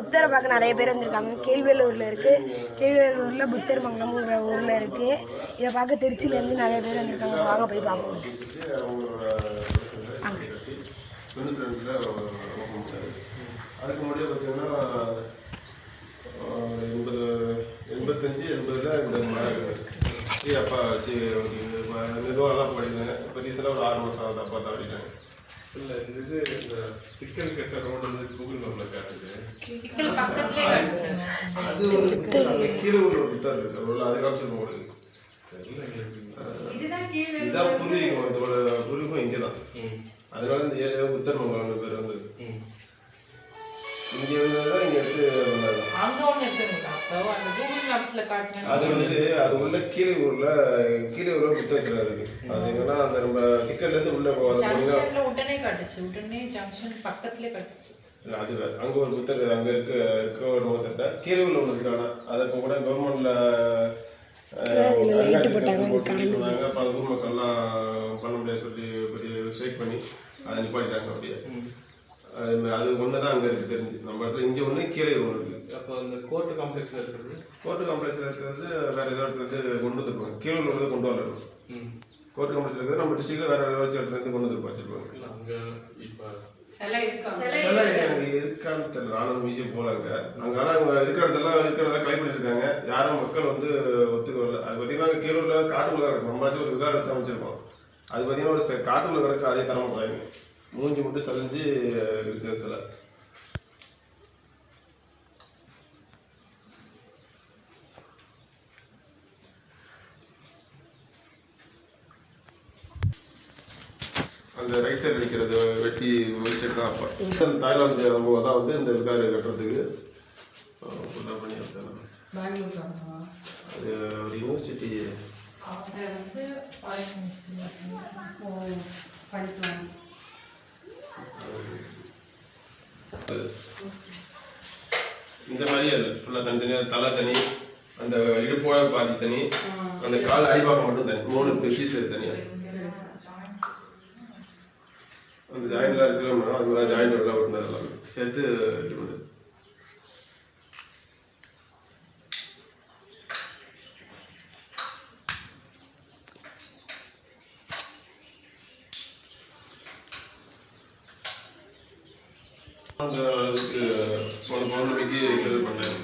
புத்தரை பார்க்க நிறைய பேர் வந்திருக்காங்க. கீழ்வேலூரில் இருக்குது. கீழ்வேலூரில் புத்தர் மங்கலம்ங்கிற ஊரில் இருக்குது. இதை பார்க்க திருச்சியிலேருந்து நிறைய பேர் வந்திருக்காங்க. வாங்க போய் பார்ப்போம். அதுக்கு முன்னாடியே பார்த்தீங்கன்னா 85-80 இந்த அப்பா வச்சு நிர்வாகம்லாம் படிக்கிறேன். இப்போ ரீசெண்டாக ஒரு 6 மாதம் ஆகுது அப்பா தவறிட்டாங்க. இல்லை இந்த சிக்கல் கெட்ட ரோடு வந்து கூகுள் மேப்பில் காட்டுது. அது ஒரு கீழே ஒரு புத்தர் இருக்கு. அது காமிச்சு ஓடுது. இதான் பூர்வீகம். இதோட பூர்வீகம் இங்கே தான். அதனால இந்த ஏரியாவை புத்தர் மங்கலம்னு பேர் வந்தது. இங்கே இருந்ததுதான் இங்கே எடுத்து அது வந்து அது உள்ள கீழே ஊர்ல புத்தர் சிலை இருக்கு. அது எங்கன்னா அந்த நம்ம சிக்கல்ல இருந்து உள்ள போகாது. உடனே ஜங்ஷன் பக்கத்துலயே கட்டுச்சு. அது வேற. அங்க ஒரு புத்தர் அங்க இருக்க ஒரு புத்தர்ட்ட கீழே உள்ள ஒன்று இருக்காங்க. அதை இப்போ கூட கவர்மெண்ட்ல போட்டாங்க. பல ஊர் மக்கள்லாம் பண்ண முடியாது சொல்லி பெரிய ஸ்ட்ரைக் பண்ணி அதை நிப்பாட்டிட்டாங்க. அப்படியே அது ஒன்று தான் அங்கே இருக்குது தெரிஞ்சு நம்ம இடத்துல. இங்கே ஒன்று கீழே ஒன்று இருக்குது. அப்போ அந்த கோர்ட்டு காம்ப்ளெக்ஸில் இருக்கிறது வேறு ஏதோ இடத்துல கொண்டு வந்துருப்பாங்க. கீழே உள்ளதை கொண்டு வரணும். கோர்ட்டு காம்ப்ளெக்ஸில் இருக்கிறது நம்ம டிஸ்ட்ரிக்டில் வேறு இடத்துலேருந்து கொண்டு வந்து வச்சுருப்பாங்க. அங்கே இப்போ சிலை அங்கே இருக்கான்னு தெரியல. நானும் மியூசியம் போகல அங்கே. ஆனால் அவங்க இருக்கிறதெல்லாம் கலெக்ட் பண்ணியிருக்காங்க. யாரும் மக்கள் வந்து ஒத்துக்க வரல. அது பார்த்தீங்கன்னா அங்கே கீழூரில் காட்டுக்குள்ள கிடக்கும். நம்மளாச்சும் ஒரு விகாரத்தை அமைச்சிருக்கோம். அது பார்த்தீங்கன்னா ஒரு காட்டுக்குள்ள கிடக்கு. அதே தர மாட்டாங்க. மூஞ்சி மட்டும் சரிஞ்சு இருக்கிற சிலை. அந்த ரைட் சைடு இருக்கிறது வெட்டி வச்சுருக்கா. அப்போ தாய்லாந்து அனுபவம் தான் வந்து இந்த விகாரை கட்டுறதுக்கு பண்ணி அது ஒரு யூனிவர்சிட்டி. இந்த மாதிரியே ஃபுல்லாக தனித்தனியாக தலை தனி, அந்த இடுப்போட பாதி தனி, அந்த கால் அடிபாகம் மட்டும் தனி. 3 பீஸ் தனியாக அந்த ஜாயின்லாம் இருக்கிறோம்னா அது மாதிரி ஜாயின் எல்லாம் ஒன்று அதெல்லாம் சேர்த்து இது பண்ணுது. அந்த அளவுக்கு பௌர்ணமிக்கு செலவு பண்ணேன்.